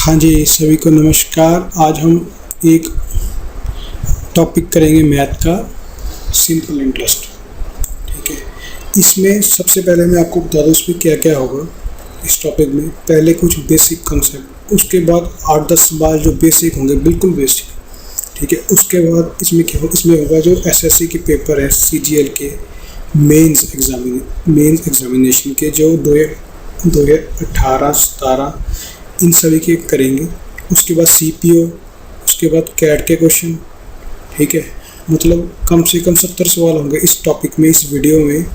हाँ जी, सभी को नमस्कार। आज हम एक टॉपिक करेंगे मैथ का, सिंपल इंटरेस्ट। ठीक है, इसमें सबसे पहले मैं आपको बता दूँ इसमें क्या क्या होगा। इस टॉपिक में पहले कुछ बेसिक कंसेप्ट, उसके बाद 8-10 सवाल जो बेसिक होंगे, बिल्कुल बेसिक। ठीक है, उसके बाद इसमें क्या होगा, इसमें होगा जो एसएससी के पेपर है, सीजीएल के मेंस एग्जामिनेशन के, जो 2018-17 इन सभी के करेंगे। उसके बाद सीपीओ, उसके बाद कैट के क्वेश्चन। ठीक है, मतलब कम से कम 70 सवाल होंगे इस टॉपिक में, इस वीडियो में।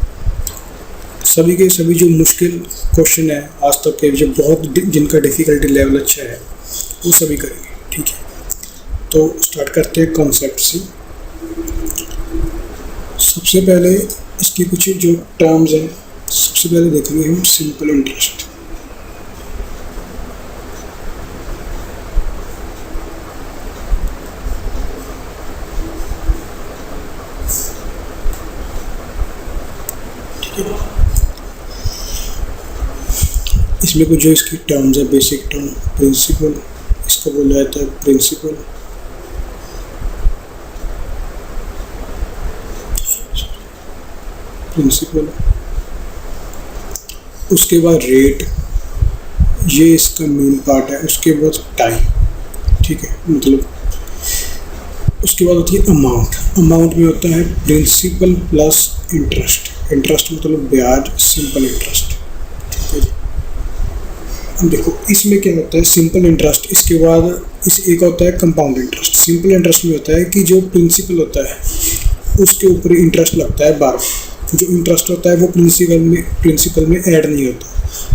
सभी के सभी जो मुश्किल क्वेश्चन है आज तक के, जो बहुत जिनका डिफ़िकल्टी लेवल अच्छा है, वो सभी करेंगे। ठीक है, तो स्टार्ट करते हैं कॉन्सेप्ट से। सबसे पहले इसकी कुछ जो टर्म्स हैं, सबसे पहले देखेंगे हम सिंपल इंटरेस्ट। इसमें कुछ जो इसकी टर्म्स है, बेसिक टर्म, प्रिंसिपल, इसको बोला जाता है प्रिंसिपल। उसके बाद रेट, ये इसका मेन पार्ट है। उसके बाद टाइम। ठीक है, मतलब उसके बाद होती है अमाउंट में होता है प्रिंसिपल प्लस इंटरेस्ट। इंटरेस्ट मतलब ब्याज, सिंपल इंटरेस्ट। ठीक है जी, अब देखो इसमें क्या होता है, सिंपल इंटरेस्ट। इसके बाद इस एक होता है कंपाउंड इंटरेस्ट। सिंपल इंटरेस्ट में होता है कि जो प्रिंसिपल होता है उसके ऊपर इंटरेस्ट लगता है बार। जो इंटरेस्ट होता है वो प्रिंसिपल में ऐड नहीं होता,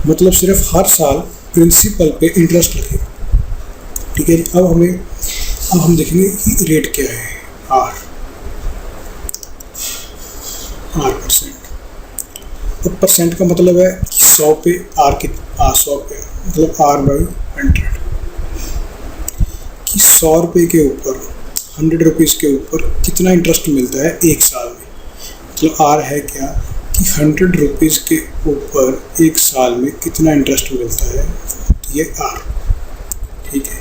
मतलब सिर्फ हर साल प्रिंसिपल पे इंटरेस्ट लगेगा। ठीक है जी, अब हम देखेंगे कि रेट क्या है। Are percent. अब परसेंट का मतलब है कि 100 पे आर 100 पे मतलब R/100, कि 100 रुपये के ऊपर, 100 रुपीज़ के ऊपर कितना इंटरेस्ट मिलता है एक साल में। मतलब आर है क्या कि 100 रुपीज़ के ऊपर एक साल में कितना इंटरेस्ट मिलता है, ये आर। ठीक है,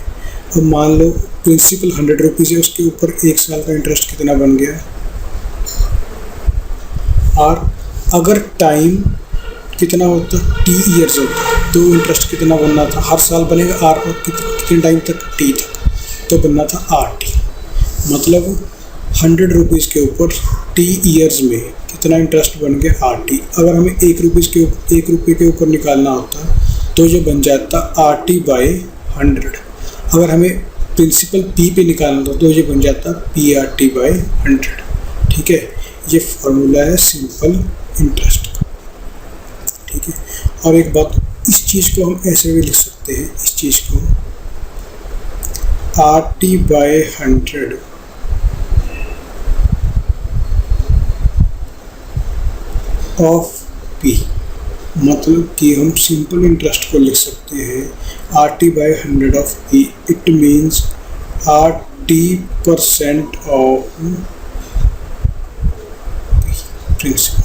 अब मान लो प्रिंसिपल 100 रुपीज़ है, उसके ऊपर एक साल का इंटरेस्ट कितना बन गया, आर। अगर टाइम कितना होता, टी ईयर्स होता, तो इंटरेस्ट कितना बनना था, हर साल बनेगा आर, और कितने टाइम तक, टी तक, तो बनना था आर टी। मतलब 100 रुपीज़ के ऊपर टी ईयर्स में कितना इंटरेस्ट बन गया, आर टी। अगर हमें 1 रुपये के ऊपर निकालना होता तो ये बन जाता RT/100। अगर हमें प्रिंसिपल पी पे निकालना था तो ये बन जाता PRT/100। ठीक है, ये फार्मूला है सिंपल इंटरेस्ट का। ठीक है, और एक बात, इस चीज़ को हम ऐसे भी लिख सकते हैं, इस चीज़ को RT/100 ऑफ P। मतलब कि हम सिंपल इंटरेस्ट को लिख सकते हैं RT/100 of P। It means RT% of principal.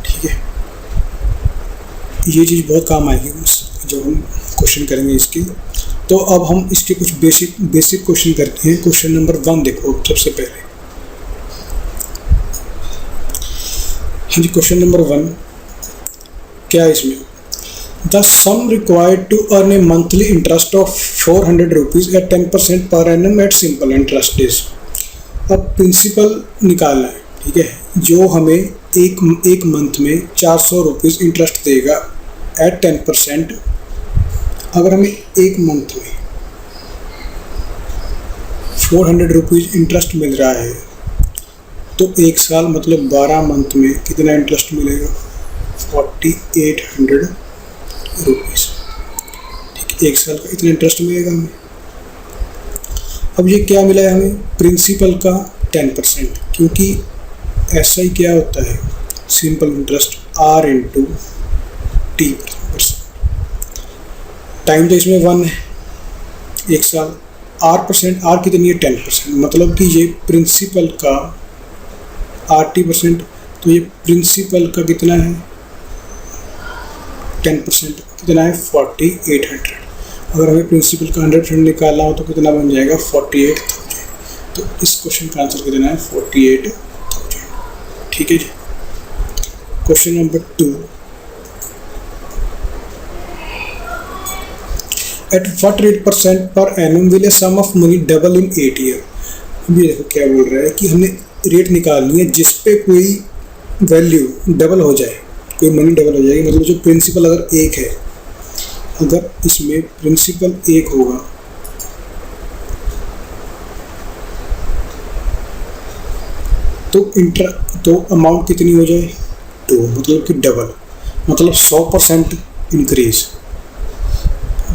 ठीक है, ये चीज़ बहुत काम आएगी जब हम क्वेश्चन करेंगे इसकी। तो अब हम इसके कुछ बेसिक क्वेश्चन करते हैं। क्वेश्चन नंबर 1 देखो सबसे पहले। हाँ जी, क्वेश्चन नंबर 1 क्या है इसमें, the sum required to earn a monthly interest of 400 rupees at 10% per annum at simple interest is. अब प्रिंसिपल निकालना है। ठीक है, जो हमें एक मंथ में 400 रुपीज़ इंटरेस्ट देगा एट 10%। अगर हमें एक मंथ में 400 रुपीज़ इंटरेस्ट मिल रहा है, तो एक साल मतलब 12 मंथ में कितना इंटरेस्ट मिलेगा, 4800 रुपीज़। ठीक है, एक साल का इतना इंटरेस्ट मिलेगा हमें। अब ये क्या मिला है हमें, प्रिंसिपल का 10%, क्योंकि ऐसा ही क्या होता है simple interest, R into T %। Time तो इसमें 1 है, एक साल। R कितनी है, 10%, मतलब कि ये प्रिंसिपल का RT%, तो ये प्रिंसिपल का कितना है, 10% कितना है, 4800। अगर हमें प्रिंसिपल का 100% निकालना हो तो कितना बन जाएगा 48,000। तो इस क्वेश्चन का आंसर कितना है 48,000। ठीक है जी। Question number 2, at what rate % per annum will a sum of money double in 8 year। अभी देखो क्या बोल रहा है कि हमने रेट निकालनी है जिस पे कोई वैल्यू डबल हो जाए, कोई मनी डबल हो जाएगी। मतलब जो प्रिंसिपल अगर 1 है, अगर इसमें प्रिंसिपल 1 होगा तो अमाउंट कितनी हो जाए 2, मतलब कि डबल, मतलब 100% इंक्रीज।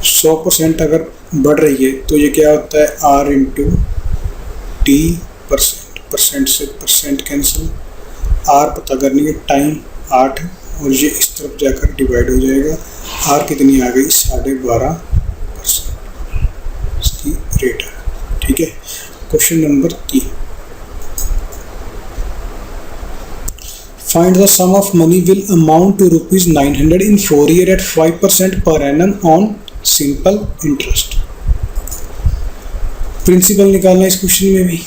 100% अगर बढ़ रही है तो ये क्या होता है R इंटू टी परसेंट से परसेंट कैंसिल, R पता करने के टाइम 8 और ये इस तरफ जाकर डिवाइड हो जाएगा। R कितनी आ गई 12.5% इसकी रेट है। ठीक है। Question number 3, find the sum of money will amount to ₹900 in 4 years at 5% per annum on simple interest. Principal निकालना है इस क्वेश्चन में भी।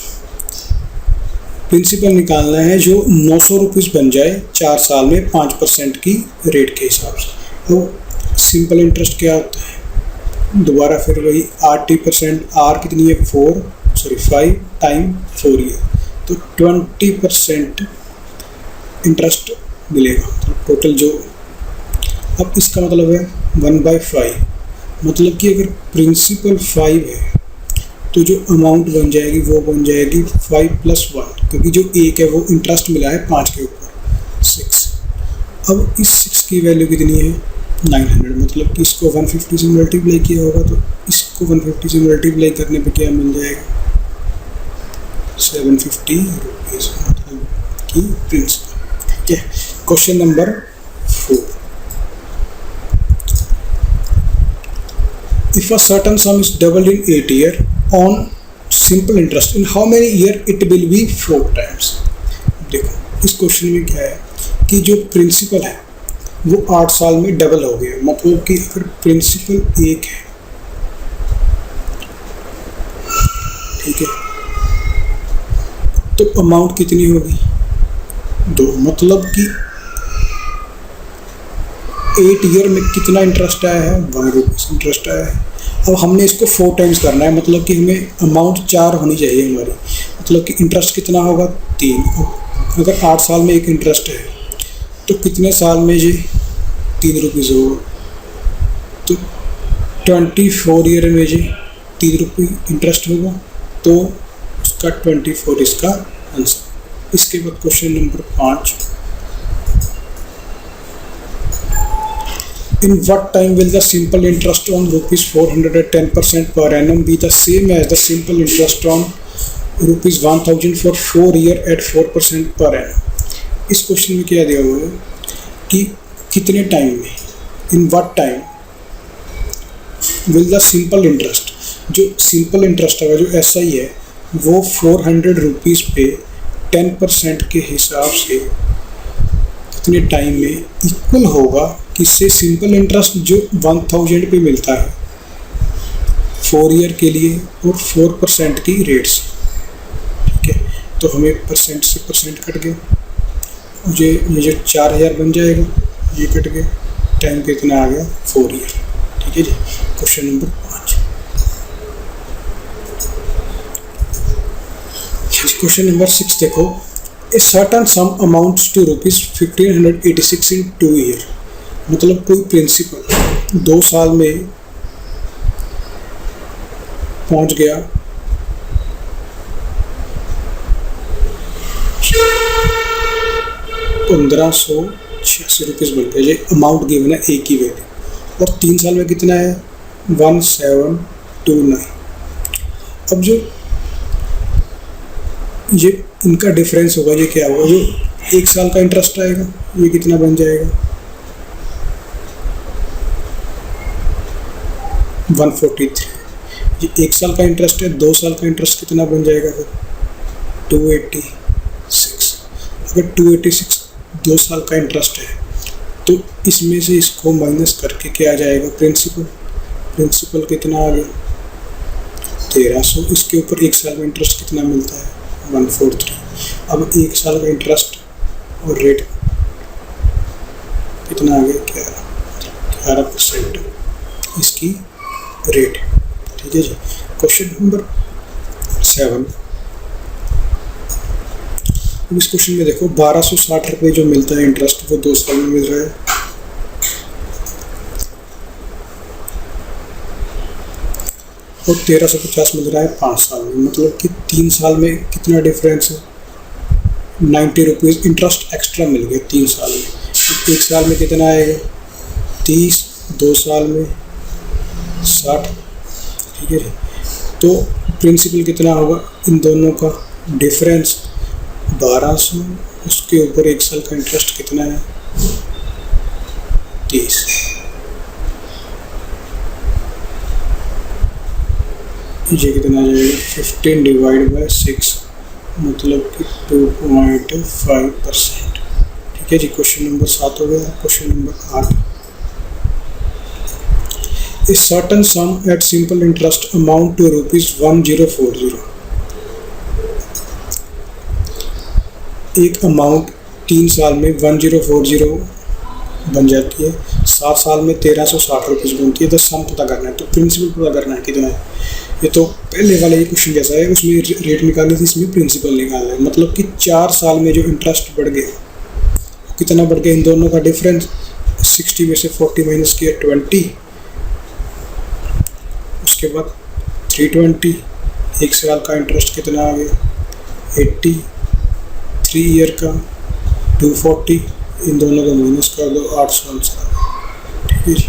प्रिंसिपल निकालना है जो 900 रुपीज़ बन जाए 4 साल में 5% की रेट के हिसाब से। तो सिंपल इंटरेस्ट क्या होता है, दोबारा फिर वही 80%, R कितनी है 5 टाइम 4 ईयर, तो 20% इंटरेस्ट मिलेगा। तो टोटल जो, अब इसका मतलब है 1/5, मतलब कि अगर प्रिंसिपल 5 है तो जो अमाउंट बन जाएगी वो बन जाएगी 5 + 1, क्योंकि जो 1 है वो इंटरेस्ट मिला है 5 के ऊपर 6। अब इस 6 की वैल्यू कितनी है 900, मतलब कि इसको 150 से मल्टीप्लाई किया होगा तो इसको 150 से मल्टीप्लाई करने पे क्या मिल जाएगा 750 रुपीज़, मतलब कि प्रिंसिपल। ठीक है। Question number 4, if a certain sum is doubled in 8 years on simple interest, in how many years it will be 4 times। देखो इस क्वेश्चन में क्या है कि जो प्रिंसिपल है वो 8 साल में डबल हो गया। मतलब कि अगर प्रिंसिपल 1 है, ठीक है, तो अमाउंट कितनी होगी 2, मतलब कि 8 ईयर में कितना इंटरेस्ट आया है 1 रुपीज़ इंटरेस्ट आया है। अब हमने इसको 4 टाइम्स करना है, मतलब कि हमें अमाउंट 4 होनी चाहिए हमारी, मतलब कि इंटरेस्ट कितना होगा 3। अगर 8 साल में एक इंटरेस्ट है तो कितने साल में ये 3 रुपीज़ होगा, तो 24 ईयर में ये 3 रुपये इंटरेस्ट होगा, तो उसका 24 इसका आंसर। इसके बाद question number 5, in what time will the simple interest on ₹400 at 10% per annum be the same as the simple interest on ₹1000 for 4 years at 4% per annum। इस क्वेश्चन में क्या दिया हुआ है कि कितने टाइम में, in what time will the simple interest, जो सिंपल इंटरेस्ट है जो SI है वो 400 रुपीज़ पे 10% के हिसाब से कितने टाइम में इक्वल होगा किससे, सिंपल इंटरेस्ट जो 1000 पे मिलता है 4 ईयर के लिए और 4% की रेट से। ठीक है। तो हमें परसेंट से परसेंट कट गया, मुझे ये जो 4000 बन जाएगा ये कट गया, टाइम कितना आ गया 4 ईयर। ठीक है जी। क्वेश्चन नंबर 5, क्वेश्चन नंबर 6 देखो, a certain sum amounts to ₹1586 in 2 year, मतलब कोई प्रिंसिपल 2 साल में पहुंच गया 1586 रुपीज़ बन गया। ये अमाउंट गिवन है एक ही वैल्यू, और 3 साल में कितना है 1729। अब जो ये इनका डिफरेंस होगा, ये क्या होगा, जो 1 साल का इंटरेस्ट आएगा ये कितना बन जाएगा 143। ये 1 साल का इंटरेस्ट है, 2 साल का इंटरेस्ट कितना बन जाएगा फिर 286। अगर 286 2 साल का इंटरेस्ट है तो इसमें से इसको माइनस करके क्या आ जाएगा प्रिंसिपल। प्रिंसिपल कितना आ गया 1300, इसके ऊपर एक साल में इंटरेस्ट कितना मिलता है 143। अब एक साल का इंटरेस्ट और रेट कितना आ गया 11% इसकी रेट। ठीक है जी। Question number 7। इस क्वेश्चन में देखो 1260 रुपये जो मिलता है इंटरेस्ट वो 2 साल में मिल रहा है, और 1350 मिल रहा है 5 साल में। मतलब कि 3 साल में कितना डिफरेंस है 90 रुपीज़ इंटरेस्ट एक्स्ट्रा मिल गया 3 साल में। एक साल में कितना आएगा 30, 2 साल में 60। ठीक है जी। तो प्रिंसिपल कितना होगा इन दोनों का डिफरेंस 1200, उसके ऊपर एक साल का इंटरेस्ट कितना है 30। ये कितना आ जाएगा 15 डिवाइड बाय 6 मतलब कि 2.5%। ठीक है जी। क्वेश्चन नंबर 7 हो गया। Question number 8। A certain sum at simple interest amount to ₹1040। एक अमाउंट 3 साल में 1040 बन जाती है, 7 साल में 1360 रुपीज़ बनती है। तो सम पता करना है, तो प्रिंसिपल पता करना है कितना है। ये तो पहले वाले ये क्वेश्चन जैसा है, उसमें रेट निकालनी थी, इसमें प्रिंसिपल निकालना है। मतलब कि 4 साल में जो इंटरेस्ट बढ़ गया कितना बढ़ गया इन दोनों का डिफरेंस 60 में से 40 माइनस किया 20, उसके बाद 320। एक साल का इंटरेस्ट कितना आ गया 80, 3 ईयर का 240, इन दोनों का माइनस कर दो 800 आंसर आ गया। ठीक है जी।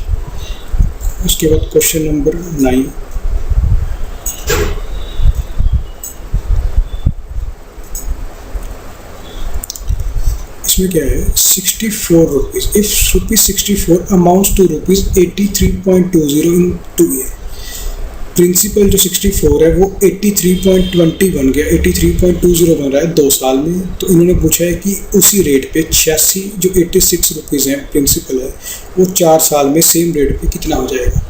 उसके बाद क्वेश्चन नंबर 9। इसमें क्या है 64 rupees, if ₹64 amounts to ₹83.20 in 2 year. Principal जो 64 है वो 83.20 बन गया, 83.20 बन रहा है 2 साल में। तो इन्होंने पूछा है कि उसी रेट पे 86 जो 86 रुपीज़ हैं प्रिंसिपल है वो 4 साल में सेम रेट पे कितना हो जाएगा।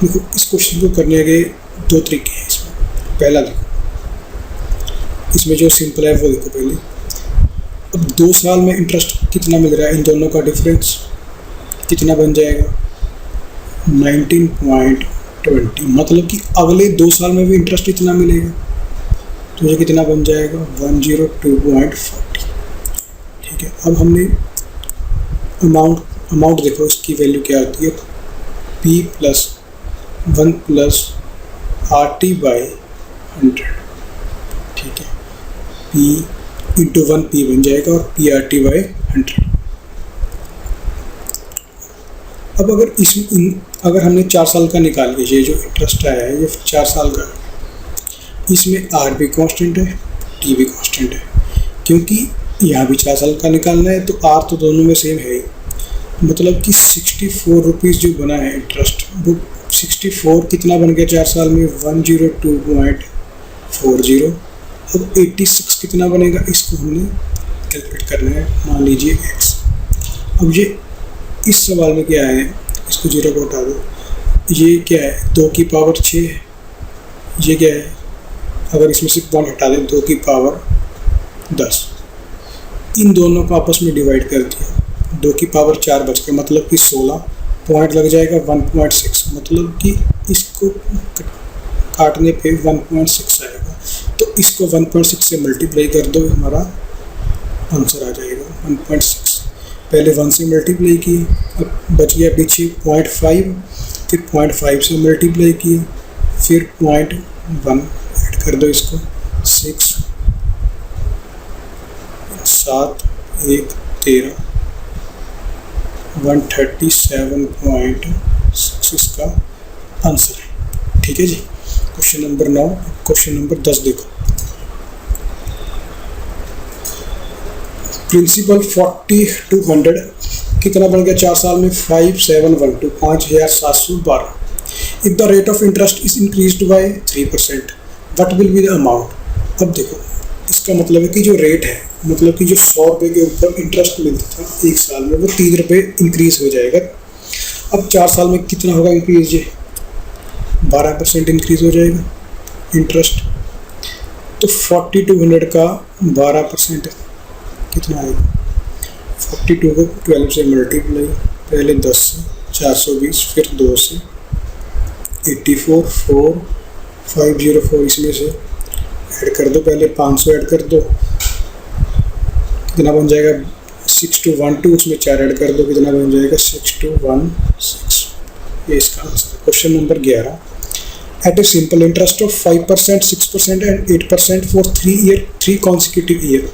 देखो इस क्वेश्चन को करने के 2 तरीके हैं इसमें। पहला देखो, इसमें जो सिंपल है वो देखो पहले। अब 2 साल में इंटरेस्ट कितना मिल रहा है इन दोनों का डिफरेंस कितना बन जाएगा 19.20। मतलब कि अगले 2 साल में भी इंटरेस्ट इतना मिलेगा, तो ये कितना बन जाएगा 102.40। ठीक है। अब हमने अमाउंट देखो इसकी वैल्यू क्या होती है P + 1 + RT/100। ठीक है। P × 1 P बन जाएगा और PRT/100। अब अगर हमने 4 साल का निकाल लिया, ये जो इंटरेस्ट आया है ये 4 साल का है, इसमें R भी कांस्टेंट है T भी कांस्टेंट है, क्योंकि यहाँ भी 4 साल का निकालना है तो R तो दोनों में सेम है ही। मतलब कि 64 रुपीज़ जो बना है इंटरेस्ट वो 64 कितना बन गया 4 साल में 102.40। अब 86 कितना बनेगा इसको हमने कैलकुलेट करना है। मान लीजिए x। अब ये इस सवाल में क्या है, इसको 0 को हटा दो। ये क्या है 2 की पावर 6 है। ये क्या है अगर इसमें से पॉइंट हटा दें 2 की पावर 10। इन दोनों को आपस में डिवाइड कर दिया, 2 की पावर 4 बच गया। मतलब कि 16 पॉइंट लग जाएगा 1.6। मतलब कि इसको काटने पे 1.6 आएगा। तो इसको 1.6 से मल्टीप्लाई कर दो, हमारा आंसर आ जाएगा 1.6। पहले 1 से मल्टीप्लाई किए, अब बच गया पीछे 0.5, फिर 0.5 से मल्टीप्लाई किए, फिर 0.1 ऐड कर दो इसको 6, 7, 1, 13, 137.6 इसका आंसर है। ठीक है जी। Question number 9। क्वेश्चन नंबर 10 देखो। प्रिंसिपल 40/100 कितना बन गया 4 साल में 5712 5712। If the rate of interest is increased by 3% what will be the amount. अब देखो इसका मतलब है कि जो रेट है, मतलब कि जो 100 रुपये के ऊपर इंटरेस्ट मिलता था 1 साल में वो 3 रुपये इंक्रीज हो जाएगा। अब 4 साल में कितना होगा इंक्रीज, ये 12% इंक्रीज़ हो जाएगा इंटरेस्ट। तो 4200 का 12% कितना आएगा? 42 को 12 से मल्टीप्लाई, पहले 10 से 420, फिर 2 से 84, 4 504, इसमें से ऐड कर दो, पहले 500 ऐड कर दो, कितना बन जाएगा? 6212, उसमें 4 ऐड कर दो, कितना बन जाएगा? 6216। ये इसका आंसर है। Question number 11, at a simple interest of 5%, 6% and 8% for 3 consecutive year,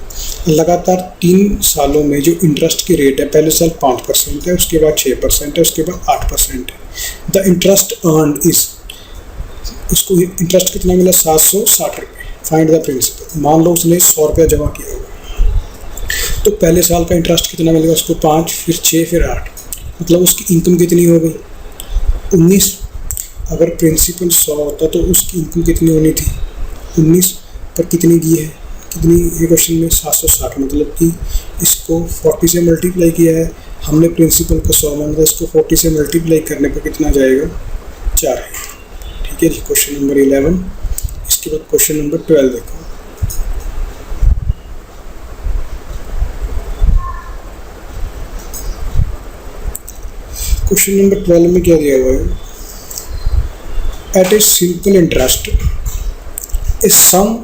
लगातार 3 सालों में जो इंटरेस्ट की रेट है, पहले साल 5% है, उसके बाद 6% है, उसके बाद 8% है। द इंटरेस्ट अर्न इज, उसको इंटरेस्ट कितना मिला? 760 रुपये। Find the principal. मान लो उसने 100 रुपया जमा किया होगा, तो पहले साल का इंटरेस्ट कितना मिलेगा उसको? 5, फिर 6, फिर 8, मतलब उसकी इनकम कितनी हो गई? 19। अगर प्रिंसिपल 100 होता तो उसकी इनकम कितनी होनी थी? 19, पर कितनी दी है? कितनी ये क्वेश्चन में? 760, मतलब कि इसको 40 से मल्टीप्लाई किया है हमने। प्रिंसिपल को 100 माना था, इसको 40 से मल्टीप्लाई करने पर कितना जाएगा? 4 है। ठीक है जी, क्वेश्चन नंबर 11। इसके बाद क्वेश्चन नंबर 12 देखो। क्वेश्चन नंबर 12 में क्या दिया हुआ है? At a simple interest a sum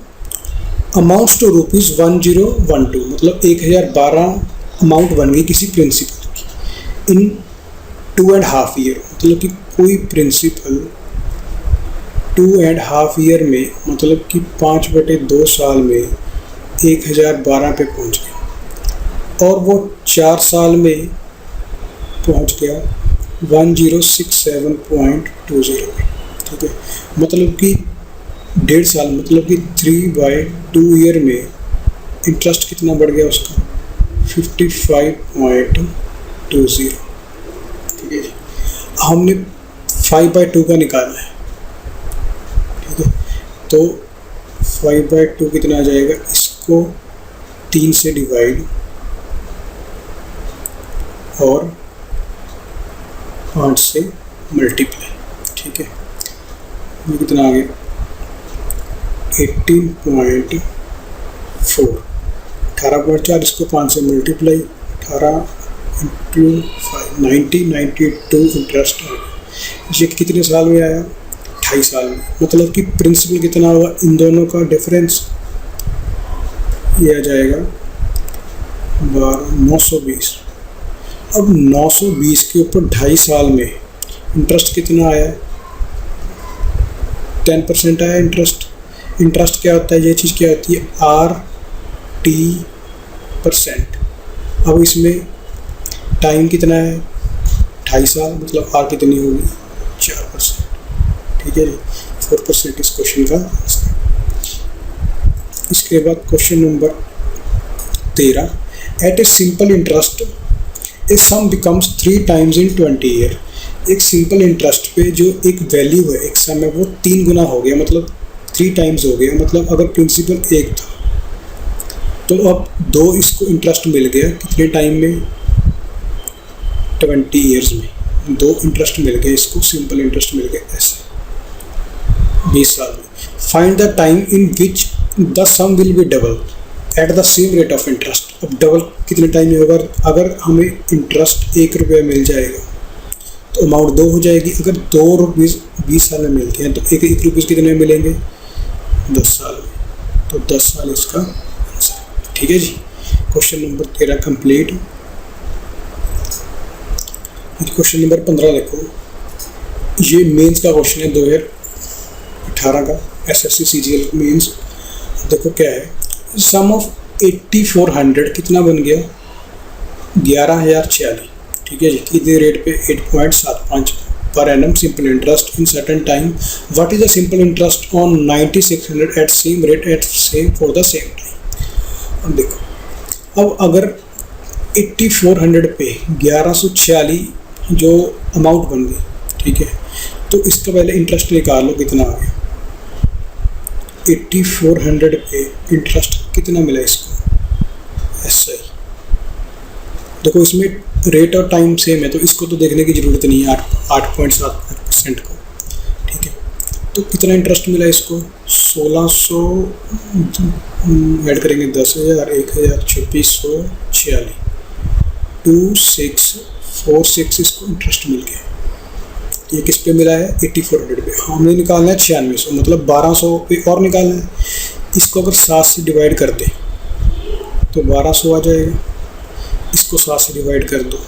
amounts to ₹1012, मतलब 1012 अमाउंट बन गई किसी प्रिंसिपल की इन 2.5 ईयर, मतलब कि कोई प्रिंसिपल 2.5 ईयर में, मतलब कि 5/2 साल में 1012 पे पहुंच गया, और वो 4 साल में पहुंच गया 1067.20 पे। ठीक है, मतलब कि 1.5 साल, मतलब कि 3/2 ईयर में इंटरेस्ट कितना बढ़ गया उसका? 55.20। ठीक है जी, हमने 5/2 का निकालना है। ठीक है, तो 5/2 कितना आ जाएगा? इसको 3 से डिवाइड और 5 से मल्टीप्लाई। ठीक है, ये कितना आ गया? 18.4, 18.4, इसको 5 से मल्टीप्लाई, 18 × 5, 92 इंटरेस्ट आ गया। ये कितने साल में आया? 2.5 साल में। मतलब कि प्रिंसिपल कितना होगा? इन दोनों का डिफरेंस ये आ जाएगा 920। अब 920 के ऊपर 2.5 साल में इंटरेस्ट कितना आया? 10% आया इंटरेस्ट। इंटरेस्ट क्या होता है? ये चीज़ क्या होती है? RT%। अब इसमें टाइम कितना है? 2.5 साल, मतलब R कितनी होगी? 4%। ठीक है जी, 4% इस क्वेश्चन का आंसर। इसके बाद question number 13, at a simple interest a sum becomes 3 times in 20 year. एक सिंपल इंटरेस्ट पे जो एक वैल्यू है, एक सम है, वो 3 गुना हो गया, मतलब 3 टाइम्स हो गया। मतलब अगर प्रिंसिपल 1 था तो अब 2 इसको इंटरेस्ट मिल गया, कितने टाइम में? 20 ईयर्स में 2 इंटरेस्ट मिल गया इसको, सिंपल इंटरेस्ट मिल गया ऐसे 20 साल में। Find the time in which the sum will be double at the same rate of interest. अब डबल कितने टाइम में होगा? अगर हमें इंटरेस्ट 1 रुपया मिल जाएगा तो अमाउंट 2 हो जाएगी। अगर 2 रुपीज़ 20 साल में मिलते हैं तो 1 रुपीज़ कितने मिलेंगे? 10 साल में। तो 10 साल इसका आंसर। ठीक है जी, question number 13 complete. Question number 15 देखो, ये मेंस का क्वेश्चन है 2018 का, SSC CGL मेंस। देखो क्या है, सम ऑफ 8400 कितना बन गया? 11,046। ठीक है जी, कितने रेट पे? 8.75 per annum simple interest in certain time. What is the simple interest on 9600 at same rate at same for the same time. अब देखो, अब अगर 8400 पे 1146 जो अमाउंट बन गई, ठीक है, तो इसका पहले इंटरेस्ट निकाल लो कितना आ गया। 8400 पे इंटरेस्ट कितना मिला इसको? ऐसा ही देखो, इसमें रेट और टाइम सेम है तो इसको तो देखने की ज़रूरत नहीं है 8.75% को। ठीक है, तो कितना इंटरेस्ट मिला इसको, 1600 ऐड करेंगे 10,000, 1,000, 2646, 2646 इसको इंटरेस्ट मिल गया। ये किस पे मिला है, 8400 पे। हमने निकालना है 9600, मतलब 1200 पे और निकालना है। इसको अगर 7 से डिवाइड कर दें तो 1200 आ जाएगा। इसको 7 से डिवाइड कर दो,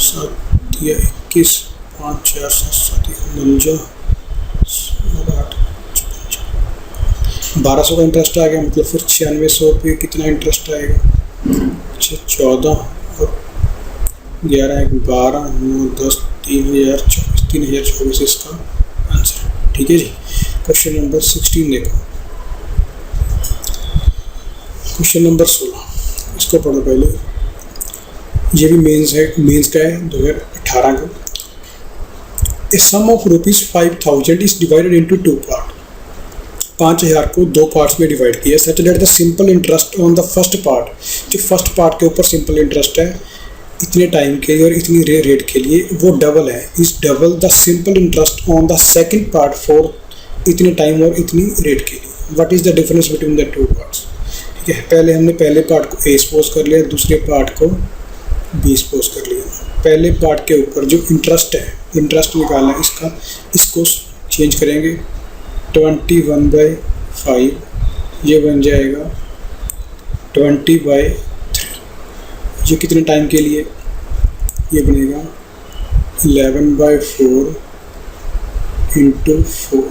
7 या 21, 5 4 7 7 49, 8 1200 का इंटरेस्ट आ गया। मतलब फिर 9600 पे कितना इंटरेस्ट आएगा, 14 और 11 1 12 9 10 3024 इसका आंसर। ठीक है जी। क्वेश्चन नंबर 16 देखो। क्वेश्चन नंबर 16, इसको पढ़ो पहले। ये भी मेंस है, मेंस का है 2018 का। A sum of ₹5000 is divided into 2 part. 5000 को 2 पार्ट्स में डिवाइड किया। Such that the simple interest on the first part, जो फर्स्ट पार्ट के ऊपर सिंपल इंटरेस्ट है इतने टाइम के लिए और इतनी रेट के लिए, वो डबल है, is double the simple interest on the second part for इतने टाइम और इतनी रेट के लिए। What is the difference between the 2 parts. ठीक है, पहले हमने पहले पार्ट को ए सपोज कर लिया, दूसरे पार्ट को बी सपोज कर लिया। पहले पार्ट के ऊपर जो इंटरेस्ट है, इंटरेस्ट निकालना है इसका, इसको चेंज करेंगे 21/5, ये बन जाएगा 20/3। ये कितने टाइम के लिए, ये बनेगा 11/4 इंटू 4।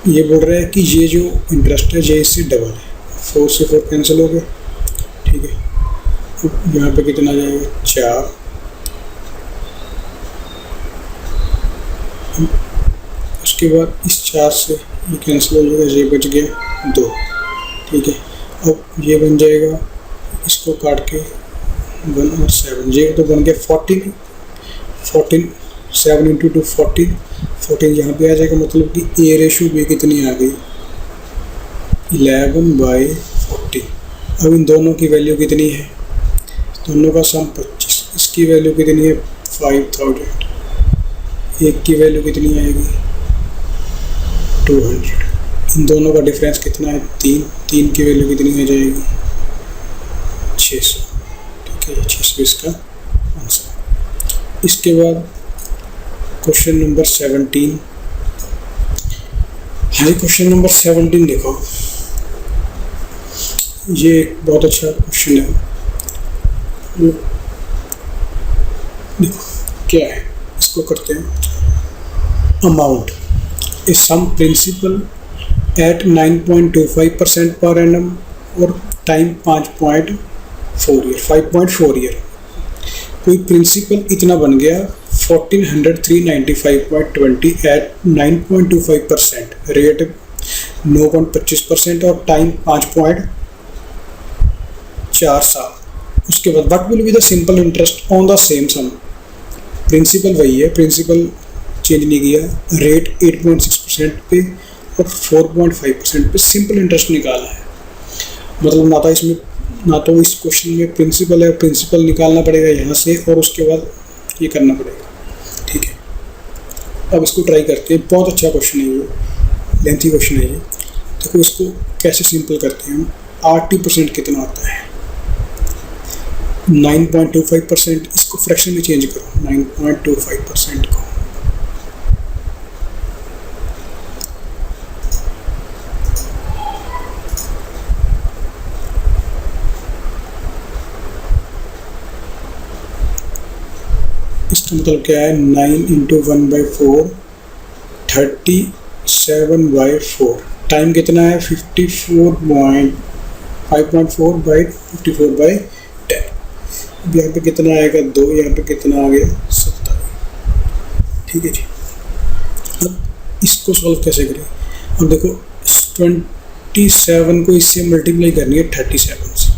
ये बोल रहा है कि ये जो इंटरेस्ट है ये इससे डबल है। 4 से 4 कैंसिल हो गया। ठीक है, अब यहाँ पे कितना आ जाएगा, 4। उसके बाद इस 4 से ये कैंसिल हो जाएगा, ये बच गया 2। ठीक है, अब ये बन जाएगा, इसको काट के 1 और 7, ये तो बन गया 14। 7 इंटू 2 14 यहाँ पे आ जाएगा। मतलब कि ए रेशो बी कितनी आ गई, 11/40। अब इन दोनों की वैल्यू कितनी है, दोनों का सम 25। इसकी वैल्यू कितनी है 5000। एक की वैल्यू कितनी आएगी 200। इन दोनों का डिफरेंस कितना है 3 की वैल्यू कितनी आ जाएगी 600। ठीक है, 600 इसका आंसर। इसके बाद क्वेश्चन नंबर 17। हाँ, क्वेश्चन नंबर 17 देखो। ये एक बहुत अच्छा क्वेश्चन है। देखो क्या है, इसको करते हैं। अमाउंट ए सम प्रिंसिपल एट 9.25% पर एनम और टाइम 5.4 ईयर। कोई प्रिंसिपल इतना बन गया 1403.95.20 एट 9.25%, रेट 9.25% और टाइम 5.4 साल। उसके बाद what will be the simple interest on the same sum. Principal वही है, प्रिंसिपल चेंज नहीं किया, रेट 8.6% पे और 4.5% पे सिंपल इंटरेस्ट निकाला है। मतलब ना तो इस क्वेश्चन में प्रिंसिपल है, प्रिंसिपल निकालना पड़ेगा यहाँ से और उसके बाद ये करना पड़ेगा। ठीक है, अब इसको ट्राई करते हैं। बहुत अच्छा क्वेश्चन है ये, लेंथी क्वेश्चन है ये। देखो इसको कैसे सिंपल करते हैं हम। 80% कितना आता है 9.25%। इसको फ्रैक्शन में चेंज करो, 9.25% को। इसका मतलब क्या है, 9 इंटू 1/4 37/4। टाइम कितना है 5.4/54/10। अब यहाँ पे कितना आएगा 2, यहाँ पे कितना आ गया 27। ठीक है जी। अब इसको सॉल्व कैसे करें। अब देखो 27 को इससे मल्टीप्लाई करनी है 37 से।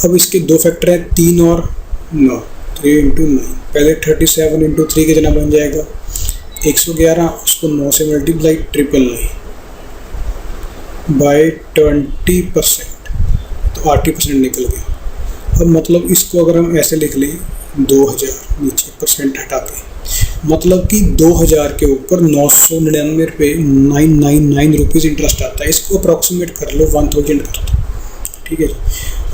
अब इसके दो फैक्टर हैं 3 और 9, 3 इंटू 9। पहले 37 इंटू 3 कितना बन जाएगा 111। उसको 9 से मल्टीप्लाई 999 बाई 20%, तो 80% निकल गया। अब मतलब इसको अगर हम ऐसे लिख लें 2000 नीचे परसेंट हटा के, मतलब कि 2000 के ऊपर 999 रुपये 999 रुपीज़ इंटरेस्ट आता है। इसको अप्रॉक्सीमेट कर लो, 1000 कर दो, ठीक है जी।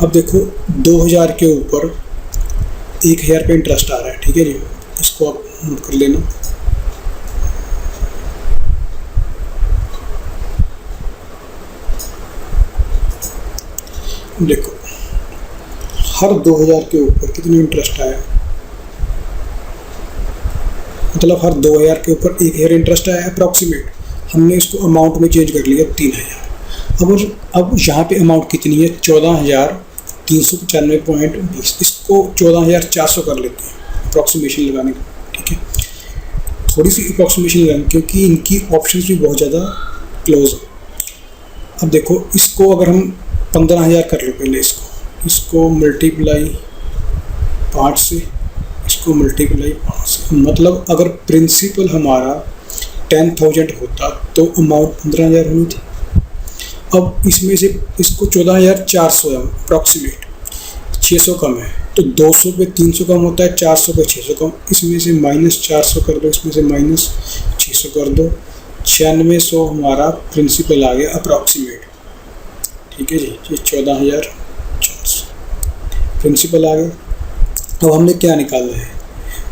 अब देखो 2000 के ऊपर 1000 रुपये इंटरेस्ट आ रहा है, ठीक है जी। इसको आप नोट कर लेना। देखो हर 2000 के ऊपर कितना इंटरेस्ट आया, मतलब हर 2000 के ऊपर 1000 इंटरेस्ट आया अप्रॉक्सीमेट। हमने इसको अमाउंट में चेंज कर लिया 3000। अब यहाँ पे अमाउंट कितनी है, 14,395.20। इसको 14,400 कर लेते हैं अप्रॉक्सीमेशन लगाने का, ठीक है। थोड़ी सी अप्रॉक्सीमेशन लगानी क्योंकि इनकी ऑप्शंस भी बहुत ज़्यादा क्लोज है। अब देखो इसको अगर हम 15,000 कर लो पहले, इसको मल्टीप्लाई 5 से, इसको मल्टीप्लाई 5 से, मतलब अगर प्रिंसिपल हमारा 10,000 होता तो अमाउंट 15,000 होनी थी। अब इसमें से इसको 14,400 है अप्रॉक्सीमेट, 600 कम है, तो 200 पे 300 कम होता है, 400 पे 600 कम। इसमें से -400 कर दो, इसमें से -600 कर दो, 9600 हमारा प्रिंसिपल आ गया अप्रॉक्सीमेट, ठीक है जी। ये 14,400 प्रिंसिपल आ गया। अब हमने क्या निकालना है,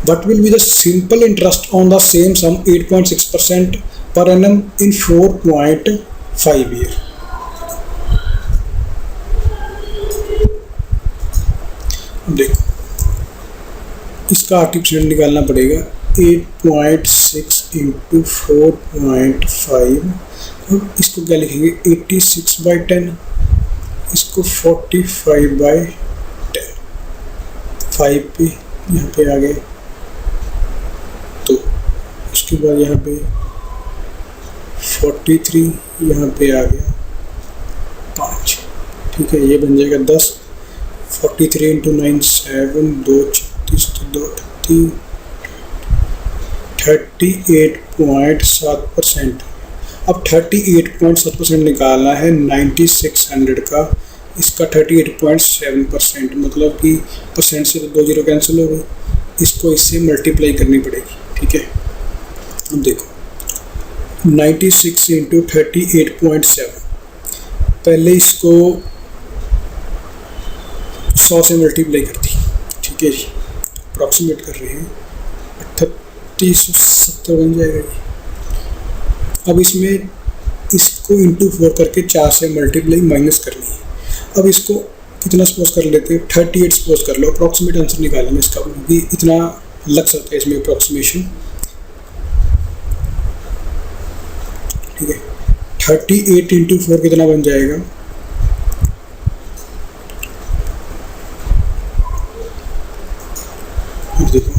what will be the simple interest on the same sum 8.6% per annum in 4.5 year. देखो इसका 80% निकालना पड़ेगा, 8.6 इंटू 4.5। अब इसको क्या लिखेंगे, 86/10, इसको 45/10, 5 पे यहाँ पे आ गए, तो उसके बाद यहाँ पे 43 यहाँ पे आ गया 5, ठीक है। ये बन जाएगा 10, 43 इंटू 9 7, 2 36, 2 38.7%। अब 38.7% निकालना है 9600 का, इसका 38.7%, मतलब कि परसेंट से तो 2 जीरो कैंसिल हो गई, इसको इससे मल्टीप्लाई करनी पड़ेगी, ठीक है। अब देखो 96 इंटू 38.7, पहले इसको 100 से मल्टीप्लाई कर दी, ठीक है जी। अप्रॉक्सीमेट कर रहे हैं, 3870 बन जाएगा जी। अब इसमें इसको इंटू 4 करके 4 से मल्टीप्लाई माइनस करनी है। अब इसको कितना सपोज कर लेते हैं, 38 सपोज कर लो। अप्रॉक्सीमेट आंसर निकालेंगे इसका, क्योंकि इतना लग सकता है इसमें अप्रॉक्सीमेशन, ठीक है। 38 इंटू 4 कितना बन जाएगा, देखो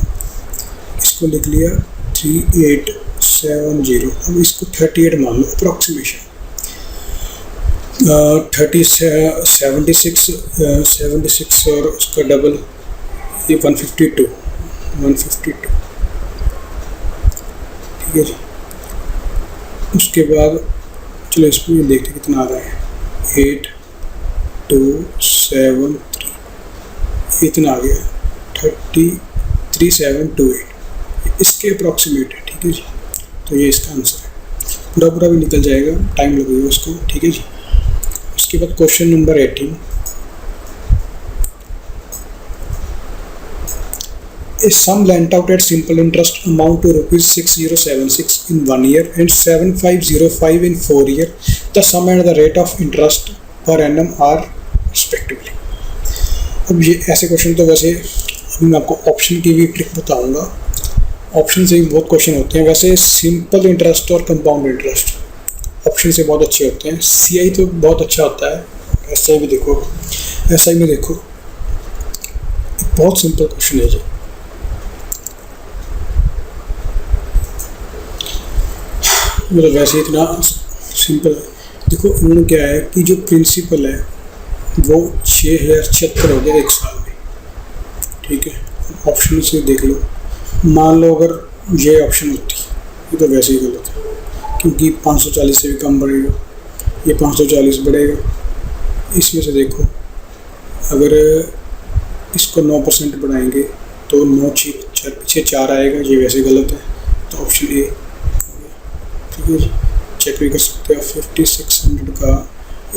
इसको लिख लिया 3870। अब इसको 38 मान लो अप्रॉक्सीमेशन, 76 और उसका डबल, ये 152, ठीक है जी। उसके बाद चलो इसमें देखते कितना आ रहा है, 8273, इतना आ गया 3728, इसके अप्रॉक्सीमेट है, ठीक है जी। तो ये इसका आंसर है, पूरा भी निकल जाएगा, टाइम लगेगा उसको, ठीक है जी। उसके बाद question number 18, a sum lent out at simple interest amount to ₹6076 in 1 year and 7505 in 4 year. The sum and the rate of interest per annum are respectively. अब ये ऐसे क्वेश्चन तो वैसे अभी मैं आपको ऑप्शन की भी ट्रिक बताऊंगा, ऑप्शन से भी बहुत क्वेश्चन होते हैं। वैसे सिंपल इंटरेस्ट और कंपाउंड इंटरेस्ट ऑप्शन से बहुत अच्छे होते हैं, सीआई तो बहुत अच्छा होता है। एसआई में देखो, एसआई में देखो बहुत सिंपल क्वेश्चन है जी। मतलब वैसे इतना सिंपल है। देखो उन्होंने क्या है कि जो प्रिंसिपल है वो 6076 हो गया 1 साल में, ठीक है। ऑप्शन से देख लो, मान लो अगर ये ऑप्शन होती, ये तो वैसे ही गलत है क्योंकि 540 से भी कम बढ़ेगा, ये 540 बढ़ेगा। इसमें से देखो अगर इसको 9% बढ़ाएंगे तो 9 पीछे 4 आएगा, ये वैसे गलत है, तो ऑप्शन ए। ठीक है जी, चेक भी कर सकते हैं। 5600 का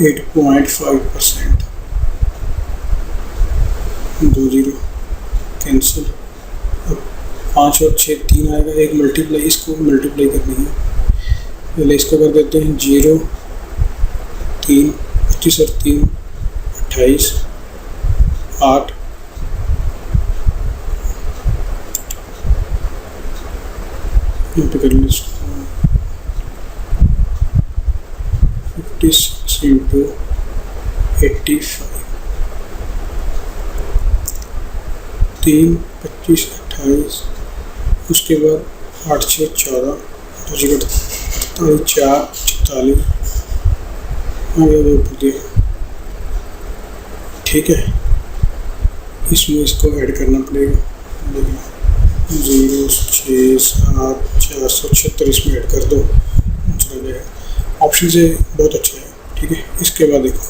8.5%, 2 0 कैंसिल। अब 5 और 6 3 आएगा, एक मल्टीप्लाई, इसको मल्टीप्लाई करनी है, पहले इसको कर देते हैं 0 3 25 और 3 28 8 यहाँ पे कर लीजिए इसको 56 इंटू 85 3 25 28, उसके बाद 8 6 14 48 4 46 ऊपर दिया। ठीक है, इसमें इसको ऐड करना पड़ेगा, 0 6 7 476 इसमें ऐड कर दो, चला जाएगा। ऑप्शन से बहुत अच्छा है। ठीक है, इसके बाद देखो